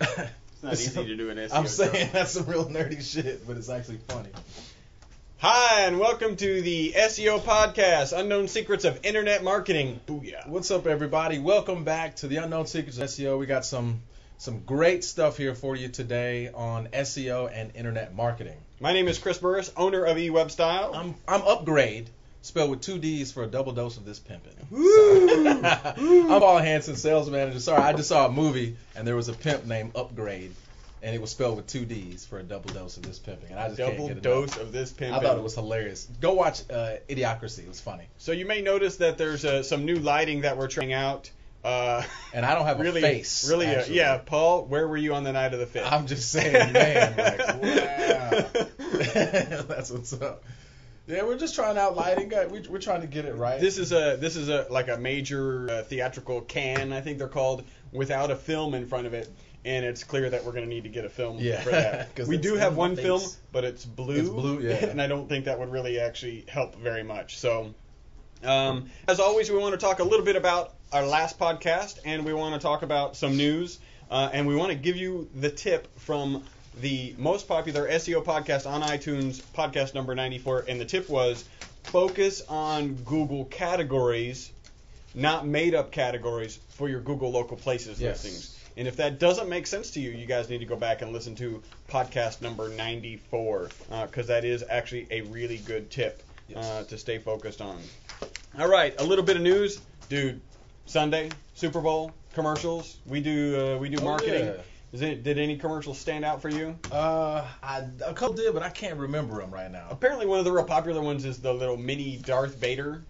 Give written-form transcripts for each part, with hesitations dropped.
It's not easy to do an SEO I'm saying job. that's some real nerdy shit, but it's actually funny. Hi, and welcome to the SEO podcast, Unknown Secrets of Internet Marketing. Booyah. What's up, everybody? Welcome back to the Unknown Secrets of SEO. We got some great stuff here for you today on SEO and internet marketing. My name is Chris Burris, owner of eWebStyle. I'm Upgrade, spelled with 2 D's for a double dose of this pimping. Woo! I'm Paul Hansen, sales manager. Sorry, I just saw a movie and there was a pimp named Upgrade, and it was spelled with 2 D's for a double dose of this pimping. And I just can't Double get enough. dose of this pimping. I thought it was hilarious. Go watch Idiocracy. It was funny. So you may notice that there's some new lighting that we're trying out. And I don't have really, a face. Really, actually. yeah, Paul, where were you on the night of the 5th? I'm just saying, man, like, wow. That's what's up. Yeah, we're just trying out lighting. We're trying to get it right. This is a like a major theatrical can, I think they're called, without a film in front of it, and it's clear that we're going to need to get a film for that. 'Cause We it's do in have my one face. film, but it's blue. It's blue, yeah. And I don't think that would really actually help very much. So, as always, we want to talk a little bit about our last podcast, and we want to talk about some news, and we want to give you the tip from the most popular SEO podcast on iTunes, podcast number 94, and the tip was focus on Google categories, not made-up categories for your Google local places Yes. listings. And if that doesn't make sense to you, you guys need to go back and listen to podcast number 94, because that is actually a really good tip to stay focused on. All right, a little bit of news, dude. Sunday, Super Bowl, commercials. We do marketing. Yeah. Did any commercials stand out for you? A couple did, but I can't remember them right now. Apparently, one of the real popular ones is the little mini Darth Vader.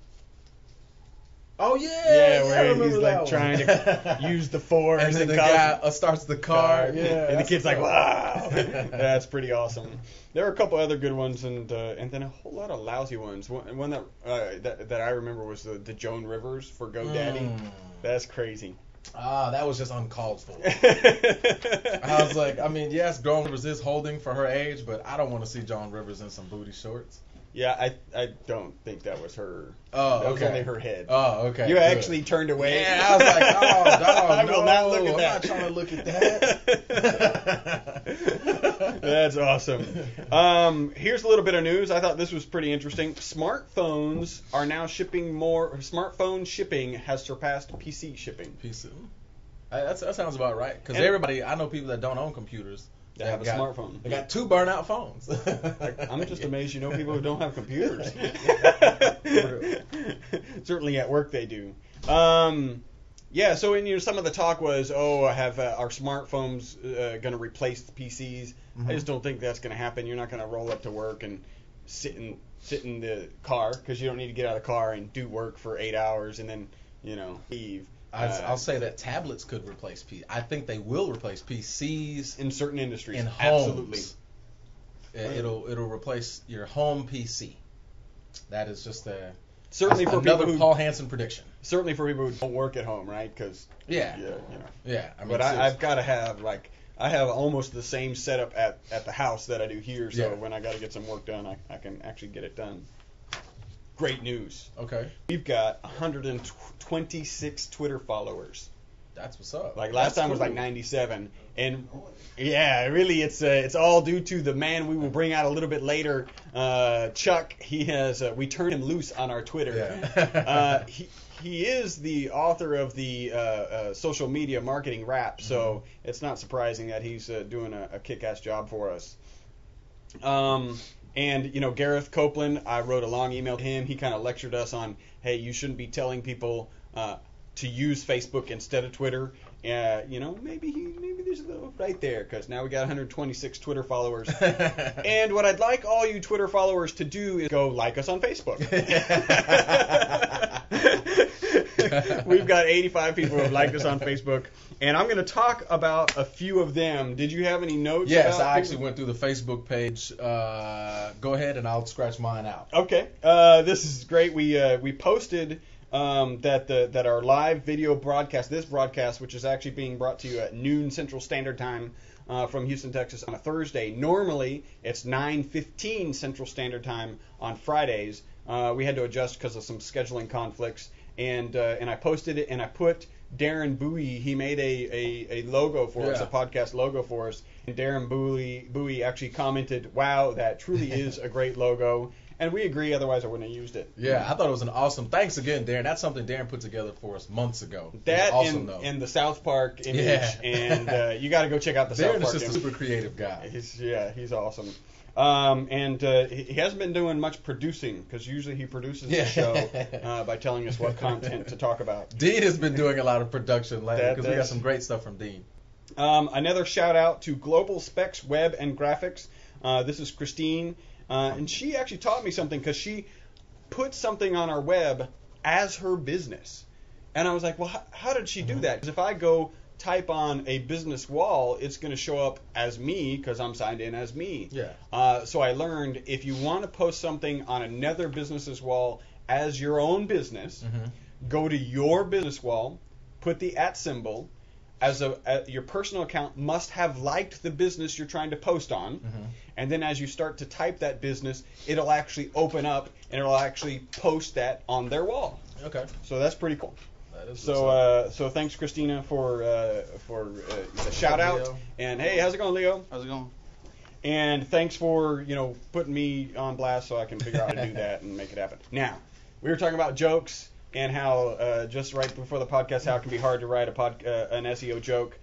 Oh yeah, Yeah, I where remember he's that like trying to use the Force. and then the cause- guy starts the car. Yeah, and the that's kid's like, cool. wow. That's pretty awesome. There were a couple other good ones, and then a whole lot of lousy ones. One that I remember was the Joan Rivers for GoDaddy. That's crazy. That was just uncalled for. I was like, I mean, yes, Joan Rivers is holding for her age, but I don't want to see Joan Rivers in some booty shorts. Yeah, I don't think that was her. Oh, That was okay. only her head. Oh, okay. You good. actually turned away. Yeah, I was like, oh, dog, I will not look at I'm that. not trying to look at that. That's awesome. Here's a little bit of news. I thought this was pretty interesting. Smartphones are now shipping more. Smartphone shipping has surpassed PC shipping. PC. That sounds about right. Because And- everybody, I know people that don't own computers. They have a smartphone. They got 2 burnout phones. I'm just amazed you know people who don't have computers. Certainly at work they do. Yeah, so in some of the talk was, have our smartphones going to replace the PCs? I just don't think that's going to happen. You're not going to roll up to work and sit in the car, because you don't need to get out of the car and do work for 8 hours and then leave. I'll say that tablets could replace PC. I think they will replace PCs in certain industries. in homes. Absolutely. It'll replace your home PC. That is just Certainly for another people who Paul Hansen prediction. certainly for people who don't work at home, right? Because Yeah. yeah. I mean, But seriously. I've got to have I have almost the same setup at the house that I do here. So Yeah. when I got to get some work done, I can actually get it done. Great news. Okay. We've got 126 Twitter followers. That's what's up. Like last That's time was like cool. 97, and yeah, really, it's all due to the man we will bring out a little bit later, Chuck. He has we turned him loose on our Twitter. Yeah. He is the author of the social media marketing rap, so it's not surprising that he's doing a kick-ass job for us. And Gareth Copeland, I wrote a long email to him. He kind of lectured us on, hey, you shouldn't be telling people to use Facebook instead of Twitter. Maybe there's a little right there, because now we got 126 Twitter followers. And what I'd like all you Twitter followers to do is go like us on Facebook. We've got 85 people who have liked us on Facebook, and I'm going to talk about a few of them. Did you have any notes? Yes, about I actually people? went through the Facebook page. Go ahead, and I'll scratch mine out. Okay, this is great. We posted that our live video broadcast, this broadcast, which is actually being brought to you at noon Central Standard Time from Houston, Texas, on a Thursday. Normally, it's 9:15 Central Standard Time on Fridays. We had to adjust because of some scheduling conflicts, and I posted it, and I put Darren Bowie, he made a logo for us, a podcast logo for us. And Darren Bowie actually commented, "Wow, that truly is a great logo." And we agree, otherwise I wouldn't have used it. Yeah, I thought it was an awesome. Thanks again, Darren. That's something Darren put together for us months ago. That awesome, and the South Park image, and you got to go check out the South Darren Park is just image. a super creative guy. He's awesome. And he hasn't been doing much producing because usually he produces the show by telling us what content to talk about. Dean has been doing a lot of production lately because we got some great stuff from Dean. Another shout out to Global Specs Web and Graphics. This is Christine. And she actually taught me something because she put something on our web as her business. And I was like, well, how did she do that? Because if I go type on a business wall, it's going to show up as me because I'm signed in as me. Yeah. So I learned if you want to post something on another business's wall as your own business, go to your business wall, put the @ symbol. Your personal account must have liked the business you're trying to post on, and then as you start to type that business, it'll actually open up and it'll actually post that on their wall. Okay. So that's pretty cool. That is So thanks Christina for the shout out. Leo. And hey, how's it going, Leo? How's it going? And thanks for putting me on blast so I can figure out how to do that and make it happen. Now, we were talking about jokes. And how just right before the podcast, how it can be hard to write an SEO joke.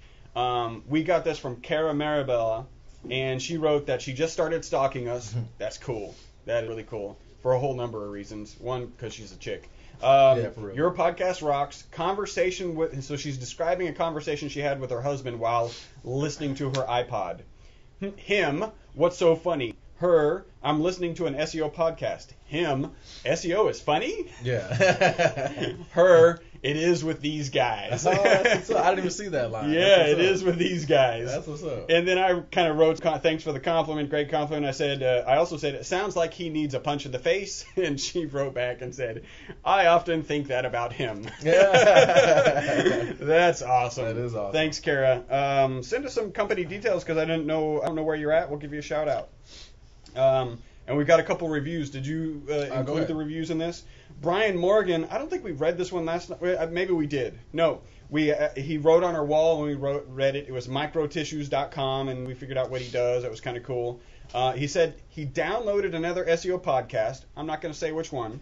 We got this from Cara Marabella, and she wrote that she just started stalking us. That's cool. That is really cool for a whole number of reasons. One, because she's a chick. Yeah, for real. Your podcast rocks. Conversation with. So she's describing a conversation she had with her husband while listening to her iPod. Him, what's so funny? Her, I'm listening to an SEO podcast. Him, SEO is funny? Yeah. Her, it is with these guys. Oh, that's what's up. I didn't even see that line. Yeah, it is with these guys. That's what's up. And then I kind of wrote, thanks for the compliment, great compliment. I also said, it sounds like he needs a punch in the face. And she wrote back and said, I often think that about him. Yeah. That's awesome. That is awesome. Thanks, Kara. Send us some company details because I don't know where you're at. We'll give you a shout out. And we've got a couple reviews. Did you include the reviews in this? Brian Morgan, I don't think we read this one last night. Maybe we did. No, he wrote on our wall when we read it. It was microtissues.com, and we figured out what he does. It was kind of cool. He said he downloaded another SEO podcast. I'm not going to say which one.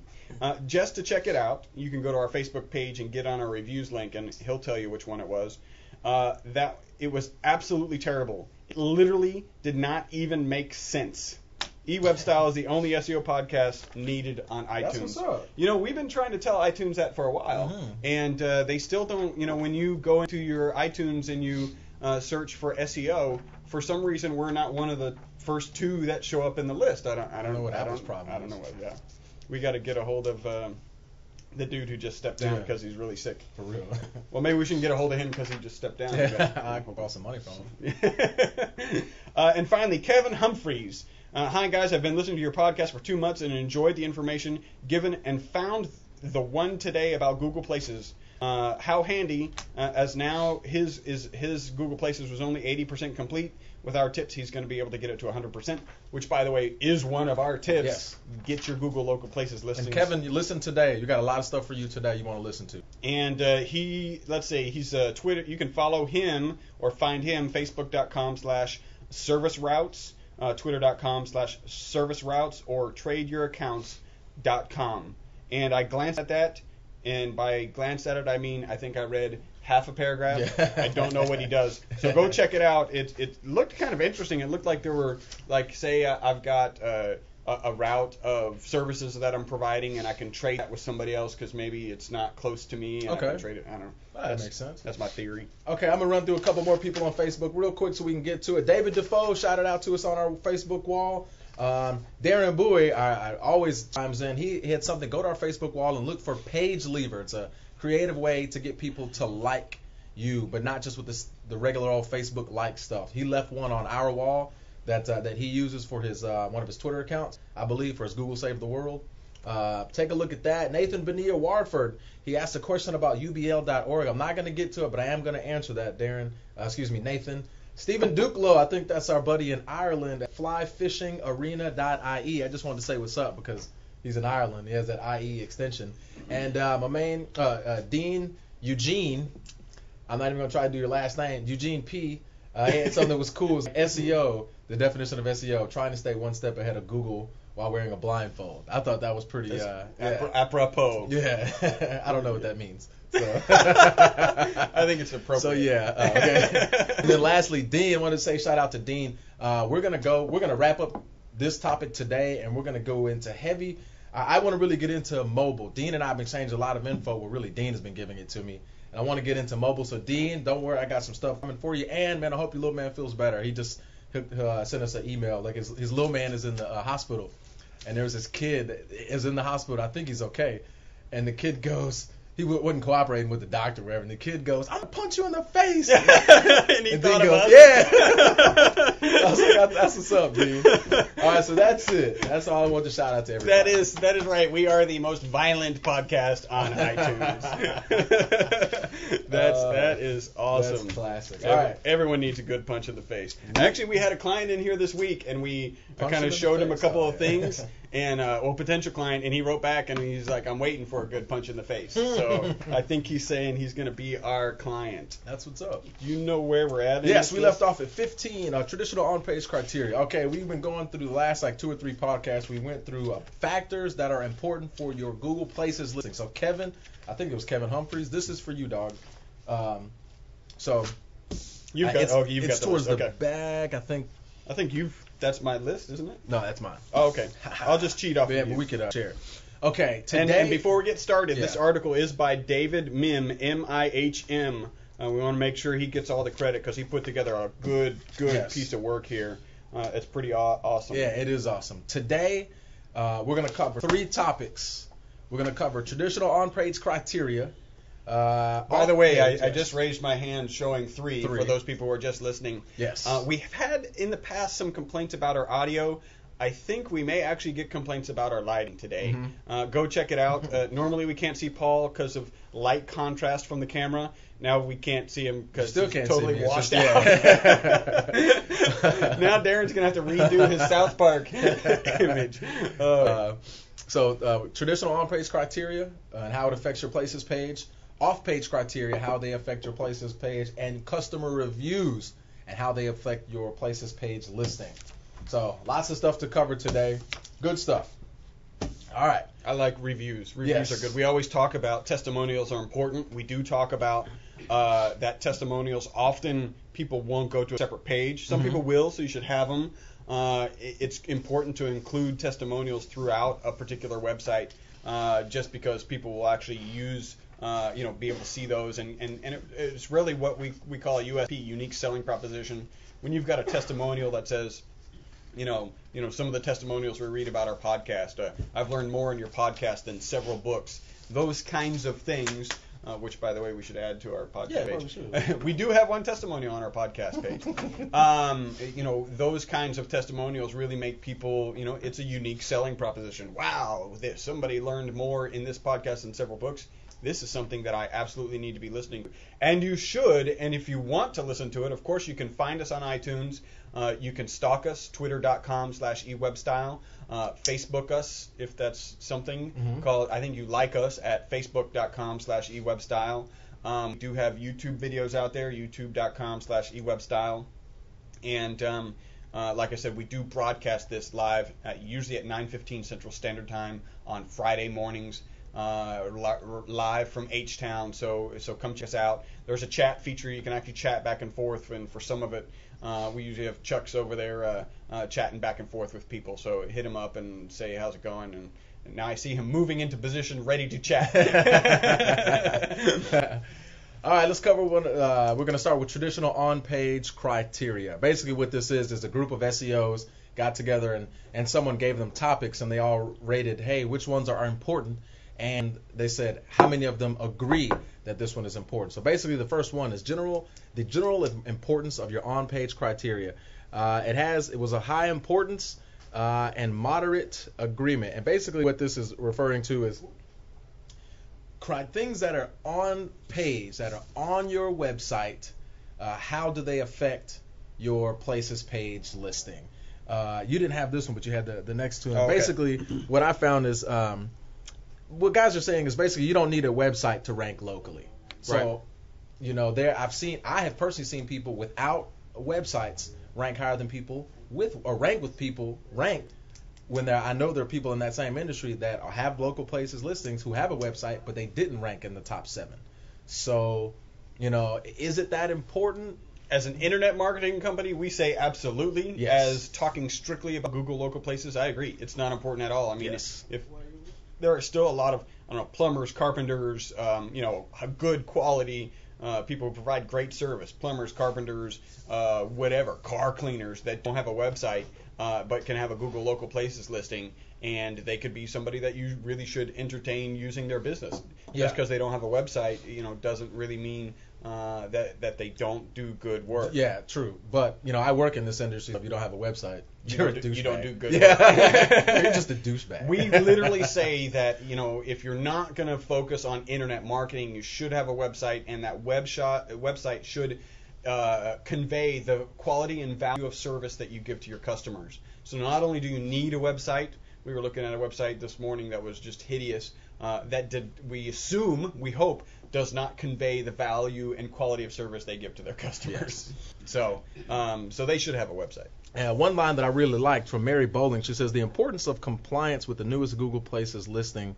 Just to check it out, you can go to our Facebook page and get on our reviews link, and he'll tell you which one it was. That it was absolutely terrible. It literally did not even make sense. eWebStyle is the only SEO podcast needed on iTunes. That's what's up. We've been trying to tell iTunes that for a while, and they still don't. When you go into your iTunes and you search for SEO, for some reason we're not one of the first two that show up in the list. I don't know what Apple's problem is. I don't know what. Yeah, we got to get a hold of the dude who just stepped down because he's really sick. For real. Well, maybe we shouldn't get a hold of him because he just stepped down. I can borrow some money from him. And finally, Kevin Humphreys. Hi, guys. I've been listening to your podcast for 2 months and enjoyed the information given and found the one today about Google Places. How handy, as now his Google Places was only 80% complete. With our tips, he's going to be able to get it to 100%, which, by the way, is one of our tips. Yes. Get your Google Local Places listings. And Kevin, you listen today. You got a lot of stuff for you today you want to listen to. And he's Twitter. You can follow him or find him, facebook.com/service routes. Twitter.com/service routes or tradeyouraccounts.com. And I glanced at that, and by glanced at it, I mean I think I read half a paragraph. Yeah. I don't know what he does. So go check it out. It looked kind of interesting. It looked like there were, say I've got a route of services that I'm providing, and I can trade that with somebody else because maybe it's not close to me. And I can trade it. I don't know. That makes sense. That's my theory. Okay, I'm going to run through a couple more people on Facebook real quick so we can get to it. David Defoe shouted out to us on our Facebook wall. Darren Bowie, I always chimes in. He had something. Go to our Facebook wall and look for Page Lever. It's a creative way to get people to like you, but not just with the regular old Facebook like stuff. He left one on our wall that he uses for his one of his Twitter accounts, I believe, for his Google Save the World. Take a look at that. Nathan Benia Warford, he asked a question about ubl.org. I'm not going to get to it, but I am going to answer that, Nathan. Stephen Duclo, I think that's our buddy in Ireland at flyfishingarena.ie. I just wanted to say what's up because he's in Ireland. He has that IE extension. And my main Dean Eugene, I'm not even gonna try to do your last name. Eugene P. He had something that was cool. It was SEO. The definition of SEO: trying to stay one step ahead of Google while wearing a blindfold. I thought that was pretty apropos. Yeah, I don't know what that means. So. I think it's appropriate. So yeah, okay. And then lastly, Dean, I wanted to say shout out to Dean. We're gonna wrap up this topic today, and we're gonna go into heavy. I want to really get into mobile. Dean and I have been exchanging a lot of info. Well, really, Dean has been giving it to me, and I want to get into mobile. So Dean, don't worry, I got some stuff coming for you. And man, I hope your little man feels better. He just sent us an email. Like his little man is in the hospital, and there's this kid that is in the hospital. I think he's okay, and the kid goes. He wasn't cooperating with the doctor, or whatever. And the kid goes, "I'm gonna punch you in the face." And he thought about "Yeah." I was like, "That's what's up, dude." All right, so that's it. That's all I want to shout out to everybody. That is right. We are the most violent podcast on iTunes. That is awesome. That's classic. All right. Everyone needs a good punch in the face. Actually, we had a client in here this week, and we kind of showed him a couple of things, and potential client, and he wrote back, and he's like, "I'm waiting for a good punch in the face." So I think he's saying he's going to be our client. That's what's up. You know where we're at? Yes, we left off at 15, traditional on-page criteria. Okay, we've been going through the last 2 or 3 podcasts. We went through factors that are important for your Google Places listing. So Kevin, I think it was Kevin Humphreys. This is for you, dog. You've got towards the the back, I think. That's my list, isn't it? No, that's mine. Oh, okay. I'll just cheat off of you. But we could share. Okay, today. And before we get started, this article is by David Mihm, M-I-H-M. We want to make sure he gets all the credit because he put together a good piece of work here. It's pretty awesome. Yeah, it is awesome. Today, we're going to cover 3 topics. We're going to cover traditional on-page criteria. By the way, I just raised my hand showing 3 for those people who are just listening. Yes. We've had in the past some complaints about our audio. I think we may actually get complaints about our lighting today. Mm-hmm. Go check it out. Normally we can't see Paul because of light contrast from the camera. Now we can't see him because he's totally washed out. Now Darren's going to have to redo his South Park image. So traditional on-page criteria and how it affects your Places page. Off-page criteria, how they affect your Places page. And customer reviews and how they affect your Places page listing. So lots of stuff to cover today. Good stuff. All right. I like reviews. Reviews are good. We always talk about testimonials are important. We do talk about that testimonials often people won't go to a separate page. Some people will, so you should have them. It's important to include testimonials throughout a particular website just because people will actually use be able to see those. And it's really what we call a USP, unique selling proposition. When you've got a testimonial that says, some of the testimonials we read about our podcast. I've learned more in your podcast than several books. Those kinds of things, which, by the way, we should add to our podcast page. We do have one testimonial on our podcast page. Those kinds of testimonials really make people, it's a unique selling proposition. Wow, somebody learned more in this podcast than several books. This is something that I absolutely need to be listening to. And you should, and if you want to listen to it, of course, you can find us on iTunes. You can stalk us, twitter.com/ewebstyle. Facebook us, if that's something. I think you like us at facebook.com/ewebstyle. We do have YouTube videos out there, youtube.com/ewebstyle. And like I said, we do broadcast this live, usually at 9:15 Central Standard Time on Friday mornings. Live from H-Town, so come check us out. There's a chat feature. You can actually chat back and forth, and for some of it, we usually have Chuck's over there chatting back and forth with people. So hit him up and say, how's it going? And now I see him moving into position, ready to chat. All right, let's cover one. We're going to start with traditional on-page criteria. Basically what this is a group of SEOs got together and someone gave them topics, and they all rated, hey, which ones are important? And they said how many of them agree that this one is important. So basically the first one is the general importance of your on-page criteria. It was a high importance and moderate agreement. And basically what this is referring to is things that are on page, that are on your website, how do they affect your Places page listing? You didn't have this one, but you had the next two. Okay. Basically what I found is what guys are saying is basically you don't need a website to rank locally. So you know, I have personally seen people without websites rank higher than people with, or rank with people ranked when I know there are people in that same industry that have local places listings who have a website, but they didn't rank in the top 7. So, you know, is it that important? As an internet marketing company, we say absolutely. Yes. As talking strictly about Google local places, I agree. It's not important at all. I mean, Yes. if there are still a lot of, I don't know, plumbers, carpenters, you know, good quality people who provide great service, plumbers, carpenters, whatever, car cleaners that don't have a website but can have a Google local places listing, and they could be somebody that you really should entertain using their business. Yeah. Just because they don't have a website, you know, doesn't really mean that they don't do good work. Yeah, true. But, you know, I work in this industry. If you don't have a website, you're a douchebag. You don't do good Yeah. work. You're just a douchebag. We literally say that, you know, if you're not going to focus on internet marketing, you should have a website, and that website should convey the quality and value of service that you give to your customers. So not only do you need a website, we were looking at a website this morning that was just hideous, we hope, does not convey the value and quality of service they give to their customers. Yes. So they should have a website. One line that I really liked from Mary Bowling, she says, the importance of compliance with the newest Google Places listing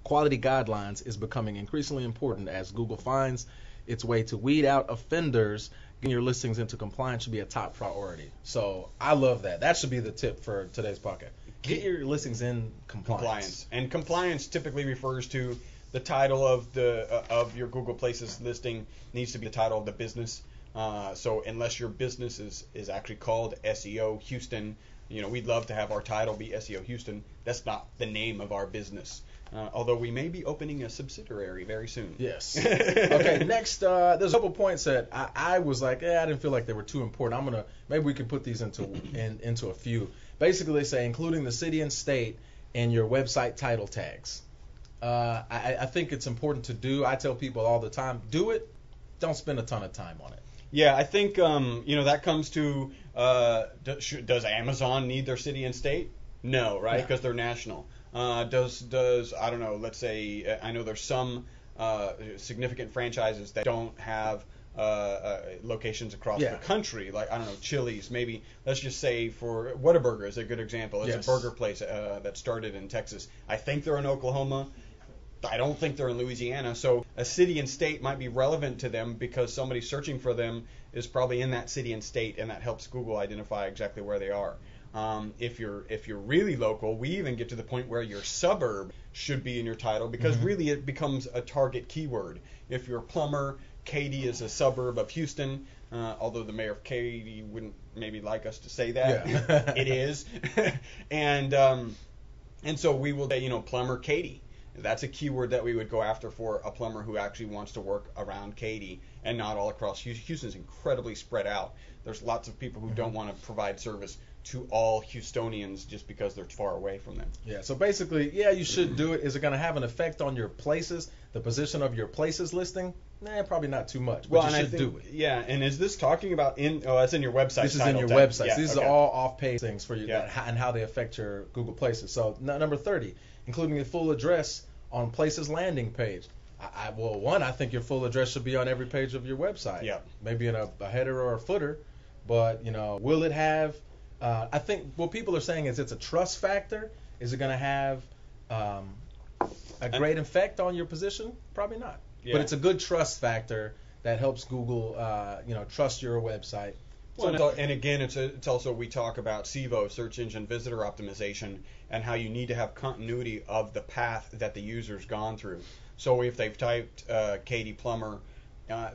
quality guidelines is becoming increasingly important as Google finds its way to weed out offenders. Getting your listings into compliance should be a top priority. So I love that. That should be the tip for today's podcast. Get your listings in compliance. And compliance typically refers to the title of your Google Places listing needs to be the title of the business. So unless your business is actually called SEO Houston, you know, we'd love to have our title be SEO Houston. That's not the name of our business. Although we may be opening a subsidiary very soon. Yes. Okay, next, there's a couple points that I was like, I didn't feel like they were too important. Maybe we can put these into a few. Basically, they say including the city and state in your website title tags. I think it's important to do. I tell people all the time, do it. Don't spend a ton of time on it. Yeah, I think you know, that comes to does Amazon need their city and state? No, right? Because they're national. Does I don't know, let's say, I know there's some significant franchises that don't have locations across the country, like, I don't know, Chili's, maybe. Let's just say for Whataburger is a good example. It's a burger place that started in Texas. I think they're in Oklahoma. I don't think they're in Louisiana. So a city and state might be relevant to them because somebody searching for them is probably in that city and state, and that helps Google identify exactly where they are. If you're really local, we even get to the point where your suburb should be in your title, because really it becomes a target keyword. If you're a plumber, Katy is a suburb of Houston, although the mayor of Katy wouldn't maybe like us to say that. Yeah. It is. and so we will say, you know, plumber Katy. That's a keyword that we would go after for a plumber who actually wants to work around Katy and not all across Houston. Houston's incredibly spread out. There's lots of people who don't want to provide service to all Houstonians just because they're far away from them. Yeah, so basically, yeah, you should do it. Is it going to have an effect on your places, the position of your places listing? Probably not too much, but you should do it. Yeah, and is this talking about that's in your website? This is in your website. Yeah, These are all off-page things for you, Yeah. and how they affect your Google Places. So number 30, including the full address on Places landing page. I think your full address should be on every page of your website. Yeah. Maybe in a header or a footer, but, you know, will it have? I think what people are saying is it's a trust factor. Is it going to have a great effect on your position? Probably not. Yeah. But it's a good trust factor that helps Google, trust your website. Well, and again, it's also, we talk about SEVO, search engine visitor optimization, and how you need to have continuity of the path that the user's gone through. So if they've typed Katy Plumber,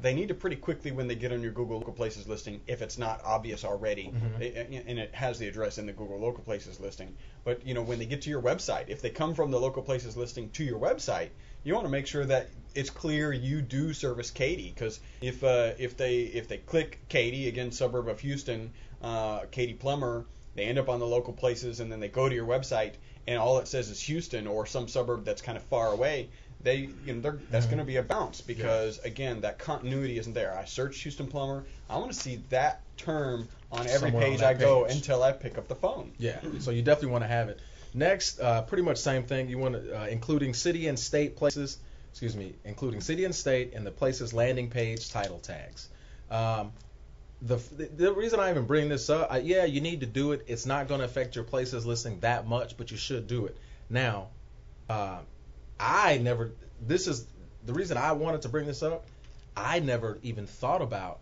they need to pretty quickly, when they get on your Google Local Places listing, if it's not obvious already, and it has the address in the Google Local Places listing. But, you know, when they get to your website, if they come from the Local Places listing to your website, you want to make sure that it's clear you do service Katy, because if they click Katy, again, suburb of Houston, Katy Plumber, they end up on the Local Places, and then they go to your website, and all it says is Houston or some suburb that's kind of far away. That's going to be a bounce, because again, that continuity isn't there. I search Houston Plumber. I want to see that term on every page I go until I pick up the phone. Yeah, so you definitely want to have it. Next, pretty much same thing. You want to including city and state places. including city and state, and the place's landing page title tags. The reason I even bring this up, you need to do it. It's not going to affect your place's listing that much, but you should do it. Now, this is the reason I wanted to bring this up. I never even thought about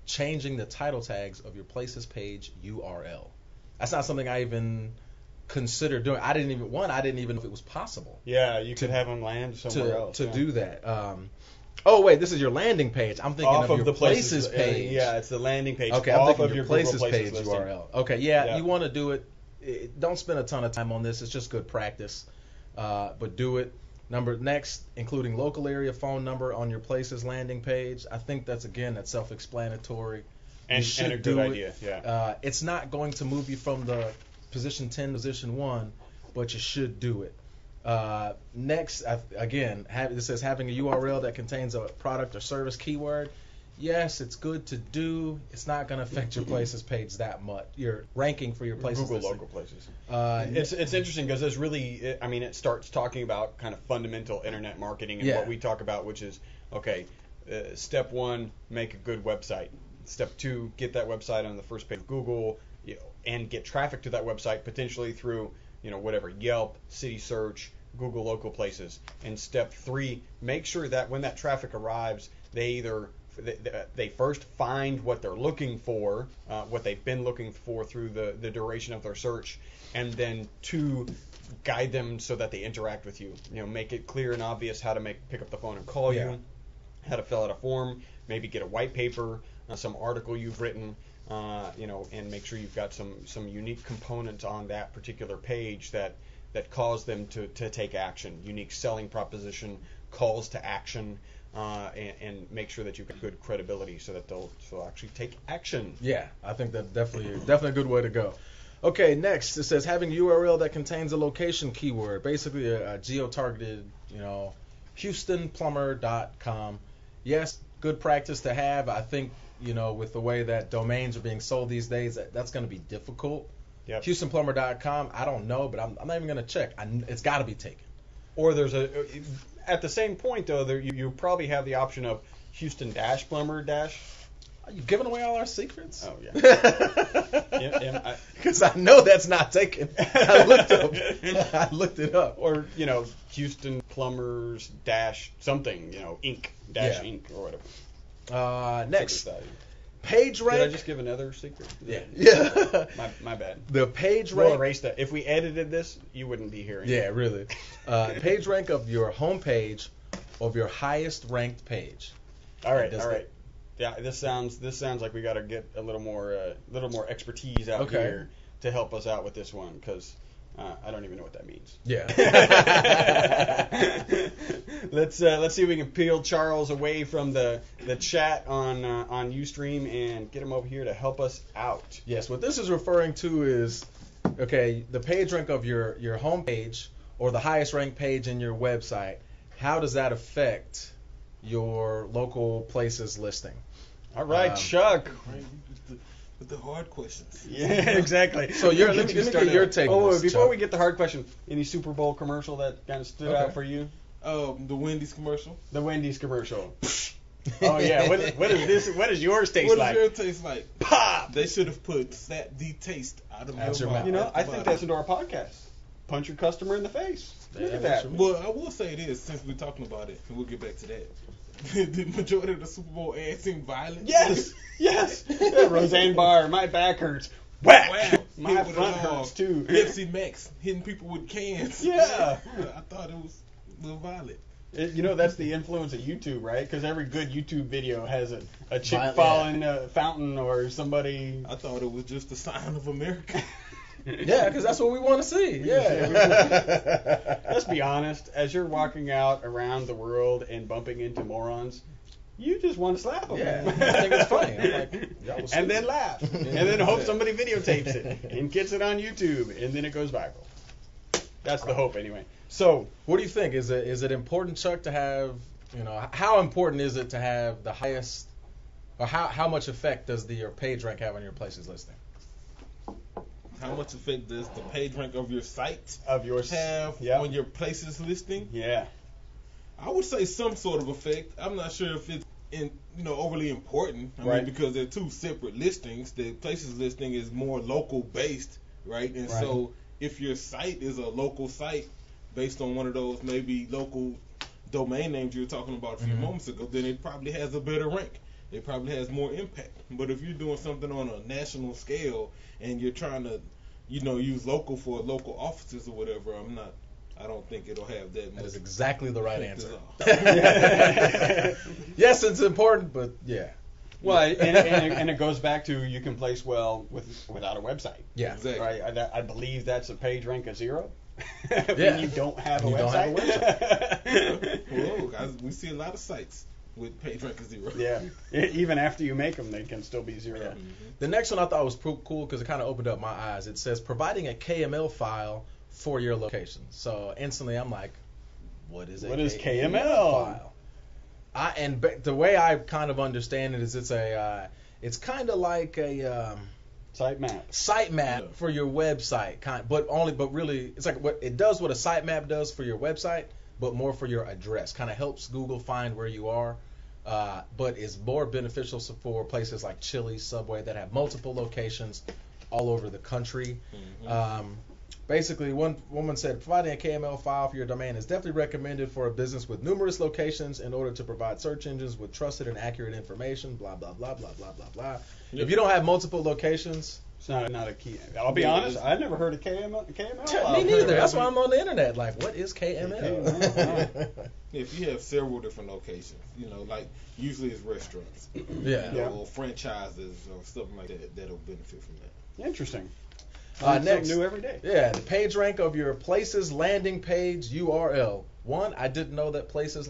changing the title tags of your place's page URL. That's not something I even considered doing. I didn't even know if it was possible. Yeah, you could have them land somewhere else. To do that. Oh, wait, this is your landing page. I'm thinking off of your the places page. Yeah, it's the landing page. Okay, off I'm thinking of your places Google page listing. URL. Okay, yeah, you want to do it. Don't spend a ton of time on this. It's just good practice. But do it. Next, including local area phone number on your place's landing page. I think that's self-explanatory. And a good idea, yeah. It's not going to move you from the position 10 to position 1, but you should do it. Next, it says having a URL that contains a product or service keyword. Yes, it's good to do. It's not going to affect your places page that much. Your ranking for your places. Google local places. It's interesting because there's really, it starts talking about kind of fundamental internet marketing and what we talk about, which is, step 1, make a good website. Step 2, get that website on the first page of Google, and get traffic to that website potentially through, whatever, Yelp, City Search, Google local places. And step 3, make sure that when that traffic arrives, they first find what they're looking for, what they've been looking for through the duration of their search, and then 2, guide them so that they interact with you. Make it clear and obvious how to pick up the phone and call you, how to fill out a form, maybe get a white paper, some article you've written, and make sure you've got some unique components on that particular page that cause them to take action. Unique selling proposition, calls to action, and make sure that you've got good credibility so that they'll actually take action. Yeah, I think that definitely a good way to go. Okay, next it says having a URL that contains a location keyword, basically a geo-targeted, HoustonPlumber.com. Yes, good practice to have. I think, with the way that domains are being sold these days, that's going to be difficult. Yep. HoustonPlumber.com, I don't know, but I'm not even going to check. It's got to be taken. Or at the same point, though, you probably have the option of Houston-Plumber- Are you giving away all our secrets? Oh, yeah. Because I know that's not taken. I looked it up. Or, Houston Plumbers something, Inc. Inc. or whatever. Next. Page rank. Did I just give another secret? Yeah. My bad. The page We'll rank. erase that. If we edited this, you wouldn't be hearing. Yeah, really. Page rank of your home page of your highest ranked page. All right. Yeah, this sounds like we got to get a little more expertise out here to help us out with this one, because I don't even know what that means. Yeah. Let's see if we can peel Charles away from the chat on Ustream and get him over here to help us out. Yes, what this is referring to is the page rank of your home page or the highest ranked page in your website. How does that affect your local places listing? All right, Chuck. With the hard questions. Yeah, exactly. So let me get your take on this, before Chuck. we get the hard question, any Super Bowl commercial that kind of stood out for you? The Wendy's commercial. The Wendy's commercial. Oh yeah. What is this? What does yours taste What like? does yours taste like? Pop. They should have put slap the taste out of your mouth. I think that's into our podcast. Punch your customer in the face. Look at that. Well, I will say this, since we're talking about it, and we'll get back to that. The majority of the Super Bowl ads seem violent. Yes. Yeah, Roseanne Barr, my back hurts. Whack. Wow. My front hurts too. Pepsi Max hitting people with cans. Yeah. I thought it was a little violent. That's the influence of YouTube, right? Because every good YouTube video has a chick Violent, falling in a fountain or somebody. I thought it was just the sign of America. Yeah, because that's what we want to see. Yeah. Let's be honest. As you're walking out around the world and bumping into morons, you just want to slap them. Yeah, I think it's funny. I'm like, y'all was and then stupid. laugh. And then hope somebody videotapes it and gets it on YouTube, and then it goes viral. That's the hope, anyway. So, what do you think? Is it important, Chuck, to have, how important is it to have the highest, or how much effect does your page rank have on your places listing? How much effect does the page rank of your site have on your places listing? Yeah. I would say some sort of effect. I'm not sure if it's overly important. I mean, because they're two separate listings. The Places listing is more local based, right? And so if your site is a local site based on one of those maybe local domain names you were talking about a few moments ago, then it probably has a better rank. It probably has more impact. But if you're doing something on a national scale and you're trying to, use local for local offices or whatever, I don't think it'll have that much. That is exactly the right answer. Yes. Yes, it's important, but yeah. Well, and it goes back to you can place well without a website. Yeah. Exactly. Right. I believe that's a page rank of 0. When Yeah. you don't have a You don't website. have a website. Well, guys, we see a lot of sites with page rank of 0. Yeah. Even after you make them, they can still be 0. Yeah. The next one I thought was cool because it kind of opened up my eyes. It says providing a KML file for your location. So instantly I'm like, what is KML file? The way I kind of understand it is it's kind of like a sitemap for your website, but really it's like what a sitemap does for your website, but more for your address. Kind of helps Google find where you are, but is more beneficial for places like Chili's, Subway that have multiple locations all over the country. Basically, one woman said, providing a KML file for your domain is definitely recommended for a business with numerous locations in order to provide search engines with trusted and accurate information, blah, blah, blah, blah, blah, blah, blah. Yep. If you don't have multiple locations... It's not a key. I'll be honest, I've never heard of KML file. Me neither. That's why I'm on the internet. Like, what is KML? If you have several different locations, like usually it's restaurants. Or franchises or something like that that'll benefit from that. Interesting. Next, new every day. Yeah, the page rank of your Places landing page URL. One, I didn't know that Places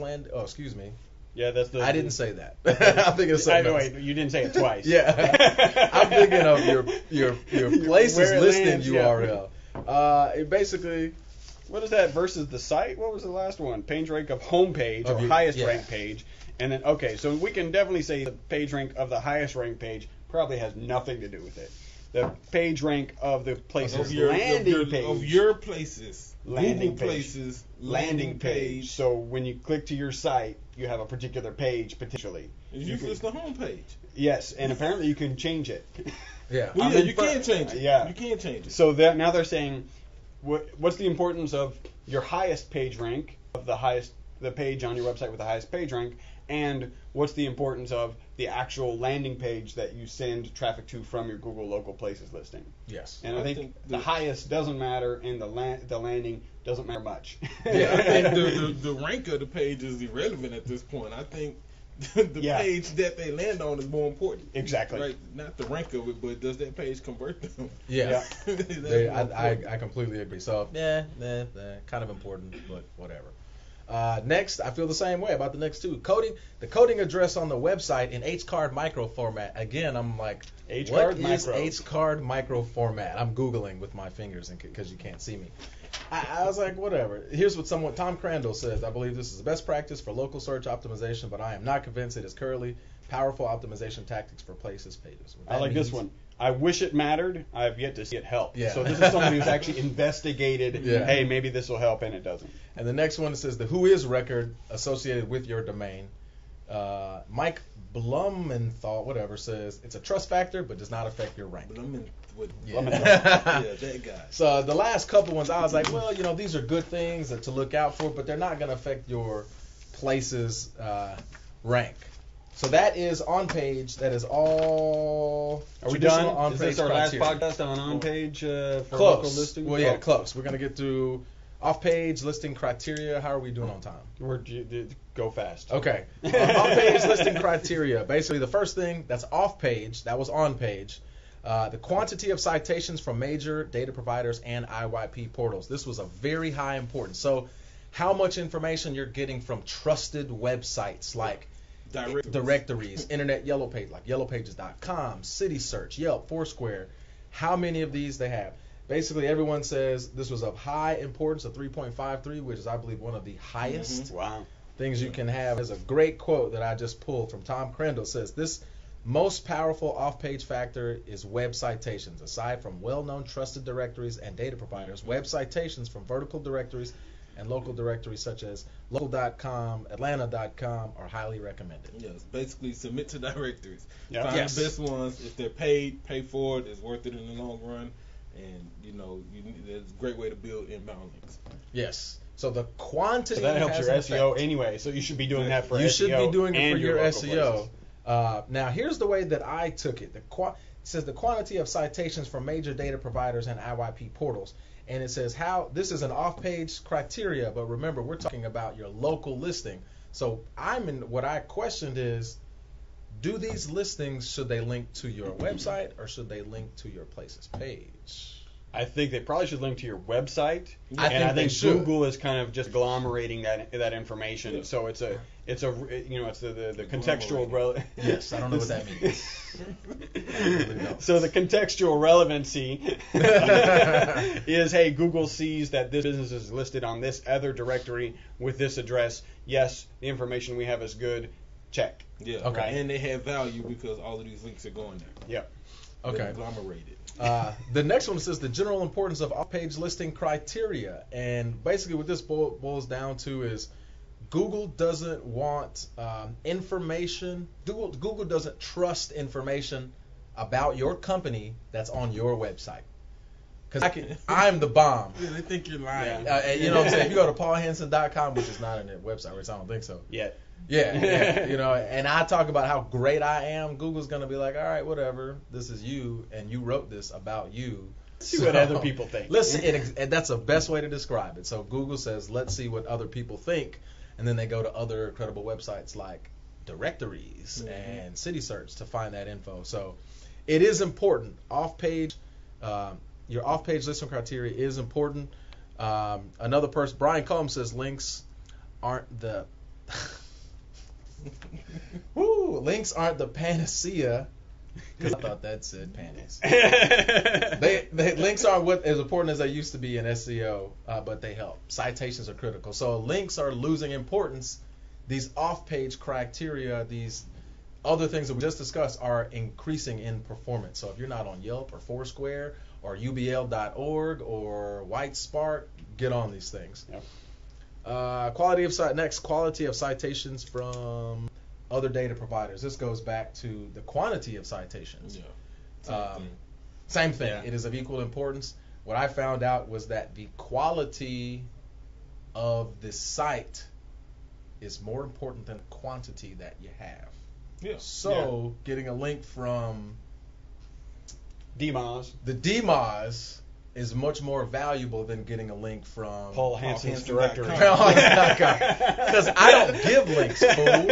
Yeah, that's the. I didn't say that. I'm thinking of something else. Wait, you didn't say it twice. Yeah, I'm thinking of your Places listing URL. It basically. What is that versus the site? What was the last one? Page rank of homepage or highest rank page. And then, so we can definitely say the page rank of the highest rank page probably has nothing to do with it. The page rank of the Places landing page. Of your Places. Landing Google page. Places. Landing page. So when you click to your site, you have a particular page potentially. Usually it's the home page. Yes, and apparently you can change it. Yeah. Well, you can change it. Yeah. You can change it. So now they're saying, what's the importance of your highest page rank, of the page on your website with the highest page rank, and what's the importance of the actual landing page that you send traffic to from your Google Local Places listing? Yes. And I think the highest doesn't matter, and the landing doesn't matter much. Yeah, I think the rank of the page is irrelevant at this point. I think the page that they land on is more important. Exactly. Right? Not the rank of it, but does that page convert them? Yeah. I completely agree. So, kind of important, but whatever. Next, I feel the same way about the next two. The coding address on the website in HCard micro format. Again, I'm like, what is HCard micro format? I'm Googling with my fingers because you can't see me. I was like, whatever. Here's what Tom Crandall says. I believe this is the best practice for local search optimization, but I am not convinced it is currently powerful optimization tactics for Places pages. I like this one. I wish it mattered. I've yet to see it help. Yeah. So this is someone who's actually investigated, hey, maybe this will help, and it doesn't. And the next one says the who is record associated with your domain. Mike Blumenthal, whatever, says it's a trust factor but does not affect your rank. Yeah, that guy. So the last couple ones, I was like, well, these are good things to look out for, but they're not going to affect your Places rank. So that is on page. That is all. Are we done? On-page is this our criteria. last podcast on page for Close. local listing? Well, yeah, close. We're going to get through off-page listing criteria. How are we doing on time? Go fast. Okay. On-page listing criteria. Basically, the first thing that's off-page, that was on-page. The quantity of citations from major data providers and IYP portals. This was a very high importance. So how much information you're getting from trusted websites like directories, Internet Yellow Page, like yellowpages.com, CitySearch, Yelp, Foursquare. How many of these they have? Basically, everyone says this was of high importance, a 3.53, which is, I believe, one of the highest things you can have. There's a great quote that I just pulled from Tom Crandall. Says, this most powerful off-page factor is web citations. Aside from well-known trusted directories and data providers, web citations from vertical directories and local directories such as local.com, atlanta.com are highly recommended. Yes, basically submit to directories. Yeah. Find Yes. the best ones. If they're paid, pay for it. It's worth it in the long run. And, it's a great way to build inbound links. Yes. So the quantity So that helps has your an SEO effect. anyway. So you should be doing that for You SEO. should be doing it and for your local SEO. places. Now, here's the way that I took it. It says the quantity of citations from major data providers and IYP portals. And it says how this is an off-page criteria, but remember, we're talking about your local listing. So what I questioned is, do these listings, should they link to your website or should they link to your places page? I think they probably should link to your website. I and think I they think should. Google is kind of just agglomerating that information. Yeah. So it's the contextual Yes, I don't know what that means. really don't. So the contextual relevancy is, hey, Google sees that this business is listed on this other directory with this address. Yes, the information we have is good. Check. Yeah. Okay. And they have value because all of these links are going there. Yep. Okay. They're agglomerated. The next one says the general importance of off-page listing criteria, and basically what this boils down to is Google doesn't want information. Google doesn't trust information about your company that's on your website. Because I'm the bomb. Yeah, they think you're lying. And you know what I'm saying? If you go to paulhansen.com, which is not a website, which I don't think so. Yet. Yeah, and I talk about how great I am. Google's gonna be like, all right, whatever. This is you, and you wrote this about you. See what other people think. Listen, and that's the best way to describe it. So Google says, let's see what other people think, and then they go to other credible websites like directories and City Search to find that info. So it is important. Off-page, your off-page listing criteria is important. Another person, Brian Combs, says links aren't the links aren't the panacea. Because I thought that said panties. They links aren't as important as they used to be in SEO, but they help. Citations are critical. So links are losing importance. These off-page criteria, these other things that we just discussed, are increasing in performance. So if you're not on Yelp or Foursquare or ubl.org or WhiteSpark, get on these things. Yep. Quality of citations from other data providers. This goes back to the quantity of citations. Yeah. Same thing. Yeah. It is of equal importance. What I found out was that the quality of the site is more important than the quantity that you have. Yeah. So getting a link from DMOZ. the DMOZ is much more valuable than getting a link from Paul Hansen's directory. Because I don't give links, fool. You're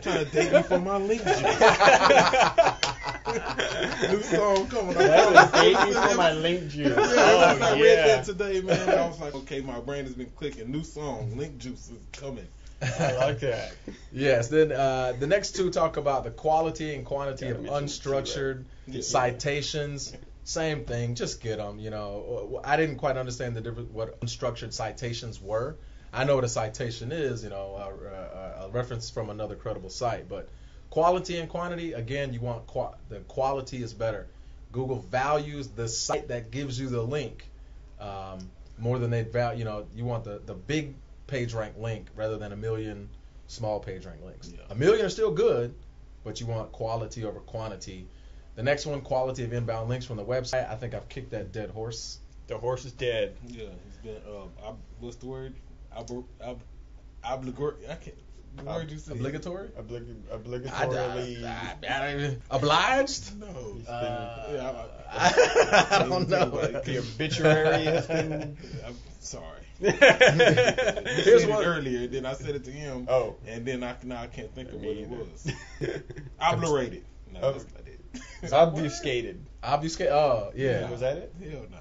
trying to date me for my link juice. New song coming up. Date me for my link juice. I Oh, read that yeah. today, man. I was like, okay, my brain has been clicking. New song, link juice is coming. I like that. Yes. Then the next two talk about the quality and quantity Gotta of mention unstructured Yeah. citations. Same thing. Just get them. I didn't quite understand the difference what unstructured citations were. I know what a citation is. A reference from another credible site. But quality and quantity, again, you want the quality is better. Google values the site that gives you the link more than they value. You want the big page rank link rather than a million small page rank links. Yeah. A million are still good, but you want quality over quantity. The next one, quality of inbound links from the website. I think I've kicked that dead horse. The horse is dead. Yeah, it's been what's the word? Obligatory. I can't. The word you said. Obligatory? Obligatorily. I don't even, obliged? No. I don't know. The obituary has been. I'm sorry. Here's Here's one- one earlier. Then I said it to him. Oh. And then I can't think of what it Me was. either. Obliterated. No, Oh. that's not it. Obfuscated. Obfuscate. Oh, yeah. Was that it? Hell no.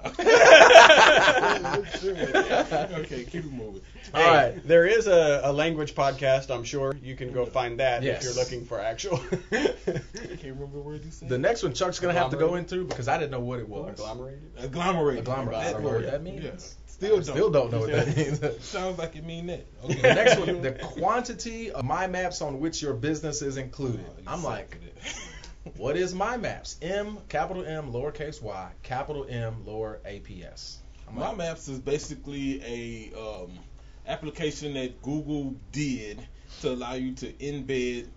Okay, keep it moving. All right. There is a language podcast, I'm sure. You can go find that Yes. if you're looking for actual. I can't remember the word you said. The next one Chuck's going to have to go into because I didn't know what it was. Agglomerated? Agglomerated. Agglomerated. I don't know what that means. Yeah. Still don't know what that means. Sounds like it mean that. The next one, the quantity of my maps on which your business is included. I'm like, what is my maps? M, capital M, lowercase y, capital M, lower APS. My Maps is basically a application that Google did to allow you to embed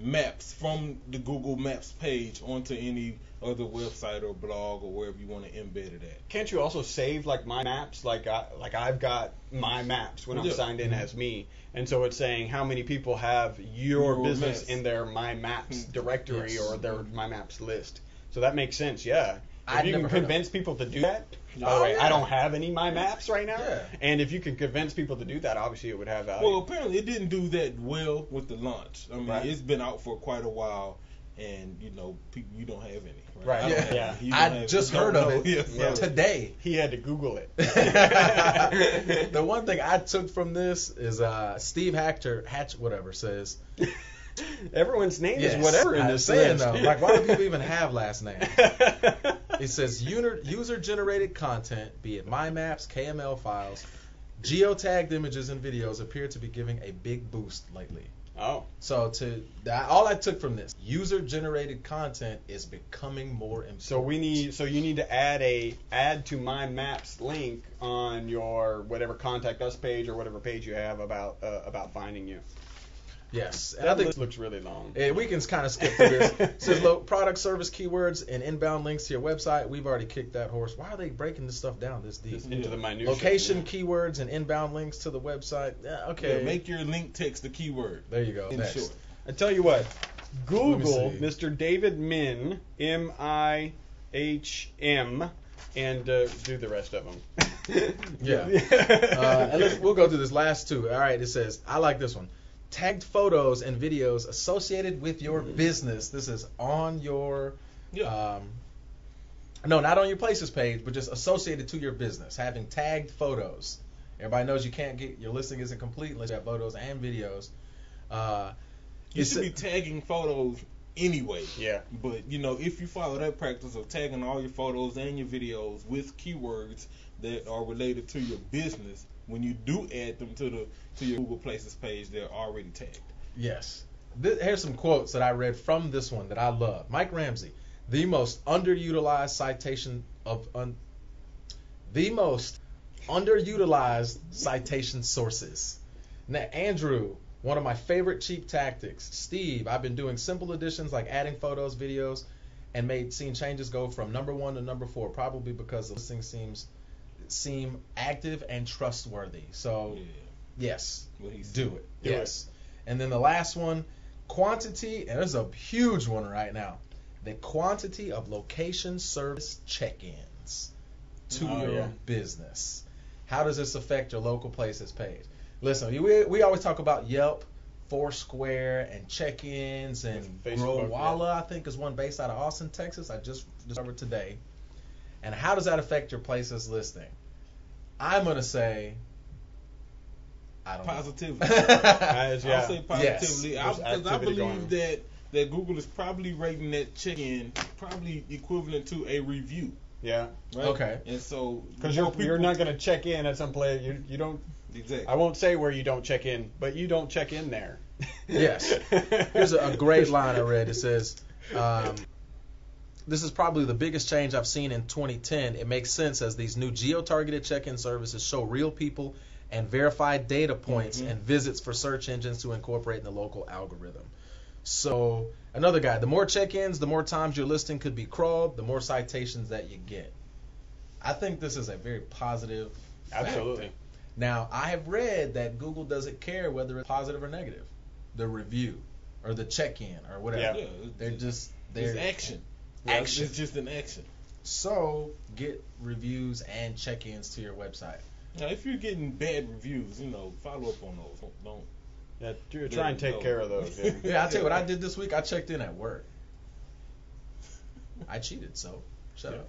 maps from the Google Maps page onto any other website or blog or wherever you want to embed it at. Can't you also save like My Maps? Like I've got My Maps when I'm signed in as me, and so it's saying how many people have your business maps in their My Maps directory or their My Maps list. So that makes sense. Yeah. If you can convince people to do that. By the way, I don't have any My Maps right now. Yeah. And if you can convince people to do that, obviously it would have value. Well, apparently it didn't do that well with the launch. I mean, It's been out for quite a while, and people, you don't have any. Right. I just heard of it today. He had to Google it. The one thing I took from this is Steve Hatch whatever says. Everyone's name is whatever in this list. Though, like, why do people even have last names? It says user-generated content, be it My Maps, KML files, geotagged images and videos appear to be giving a big boost lately. Oh. So all I took from this, user-generated content is becoming more important. So you need to add to My Maps link on your whatever contact us page or whatever page you have about finding you. Yes. And I think it looks really long. We can kind of skip through this. It says, look, product, service, keywords, and inbound links to your website. We've already kicked that horse. Why are they breaking this stuff down this deep? Into the minutiae. Location, keywords, and inbound links to the website. Okay. Yeah, make your link text the keyword. There you go. In Next. short. I tell you what, Google Mr. David Min, MIHM, and do the rest of them. Yeah. And we'll go through this last two. All right. It says, I like this one. Tagged photos and videos associated with your business. This is on your, no, not on your places page, but just associated to your business. Having tagged photos. Everybody knows you can't get, your listing isn't complete unless you have photos and videos. You should be tagging photos anyway. Yeah. But, if you follow that practice of tagging all your photos and your videos with keywords that are related to your business, when you do add them to your Google Places page, they're already tagged. Yes. Here's some quotes that I read from this one that I love. Mike Ramsey, the most underutilized citation sources. Now, Andrew, one of my favorite cheap tactics. Steve, I've been doing simple additions like adding photos, videos, and seen changes go from number 1 to number 4, probably because the listing seem active and trustworthy. So, yes, do it. Yes. And then the last one, quantity, and there's a huge one right now, the quantity of location service check-ins to your business. How does this affect your local places page? Listen, we always talk about Yelp, Foursquare, and check-ins, and Growalla, I think, is one based out of Austin, Texas. I just discovered today. And how does that affect your places listing? I'm going to say, I don't positively. know. I'll say positively. Yes. Because I believe that Google is probably rating that check-in probably equivalent to a review. Yeah. Right? Okay. And so, because you're not going to check in at some place. You don't. Exactly. I won't say where you don't check in, but you don't check in there. Yes. Here's a great line I read. It says, this is probably the biggest change I've seen in 2010. It makes sense as these new geo-targeted check-in services show real people and verified data points and visits for search engines to incorporate in the local algorithm. So, another guy, the more check-ins, the more times your listing could be crawled, the more citations that you get. I think this is a very positive Absolutely. factor. Now, I have read that Google doesn't care whether it's positive or negative, the review or the check-in or whatever. Yeah. It's action. Action. It's just an action. So, get reviews and check-ins to your website. Now, if you're getting bad reviews, follow up on those. Don't. Yeah, try and take care of those. Yeah. Yeah, I'll tell you what I did this week. I checked in at work. I cheated, so shut up.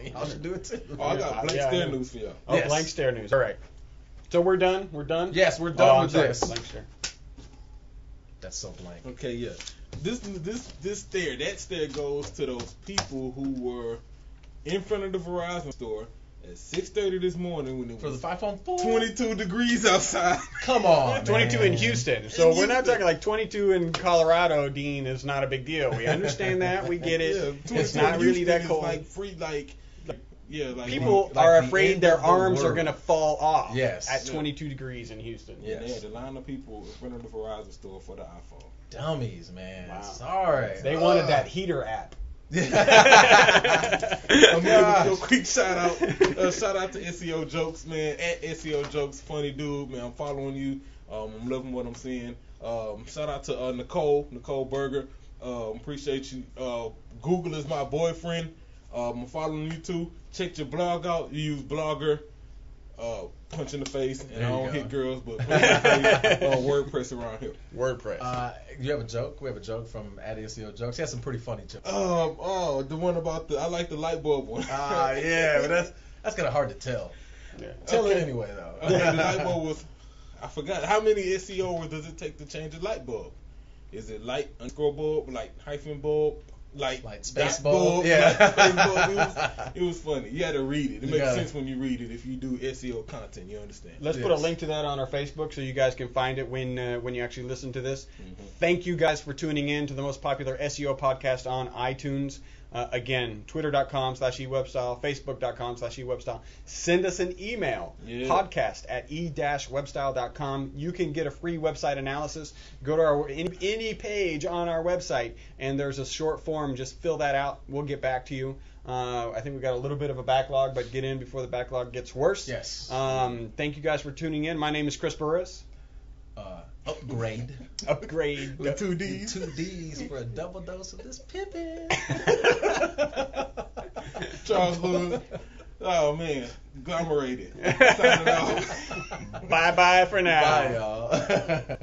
Y'all should do it too. Oh, I got blank stare news for y'all. Oh, yes. Blank stare news. All right. So we're done? We're done? Yes, we're done with this. Blank stare. That's so blank. Okay, yeah. This stare, that stare goes to those people who were in front of the Verizon store at 6:30 this morning when it For was the iPhone 4? 22 degrees outside. Come on, 22 man. in Houston. So we're not talking like 22 in Colorado, Dean, is not a big deal. We understand that. We get it. Yeah, It's not really that cold. Like free, like Yeah, like People like are the afraid end their of the arms are world. going to fall off Yes. at 22 degrees in Houston. Yeah. They had a line of people in front of the Verizon store for the iPhone. Dummies, man. Wow. Sorry. They wanted that heater app. I'm gonna give a quick shout out. Shout out to SEO Jokes, man. At SEO Jokes, funny dude, man. I'm following you. I'm loving what I'm seeing. Shout out to Nicole Berger. Appreciate you. Google is my boyfriend. I'm following you too. Check your blog out. You use Blogger. Punch in the face, and There I you don't go. hit girls, but punch in the face. WordPress around here. WordPress. You have a joke? We have a joke from at SEO Jokes. He has some pretty funny jokes. The one about I like the light bulb one. Yeah, but that's kind of hard to tell. Yeah. Tell it Okay. anyway, though. Okay, the light bulb was. I forgot how many SEO words does it take to change a light bulb? Is it light underscore bulb, like hyphen bulb, like space dot bulb? Yeah. like space bulb? It was funny. You had to read it. It You makes gotta- sense when you read it. If you do SEO content, you understand. Let's put a Yes. link to that on our Facebook so you guys can find it when you actually listen to this. Mhm. Thank you guys for tuning in to the most popular SEO podcast on iTunes. Again, twitter.com/ewebstyle, facebook.com/ewebstyle. Send us an email, Yeah. podcast@e-webstyle.com. You can get a free website analysis. Go to our any page on our website, and there's a short form. Just fill that out. We'll get back to you. I think we've got a little bit of a backlog, but get in before the backlog gets worse. Yes. Thank you guys for tuning in. My name is Chris Burris. Upgrade. Upgrade. With two D's. 2 D's for a double dose of this pimpin'. Charles Lewis. Oh man, agglomerated. Signing off. Bye bye for now. Bye, y'all.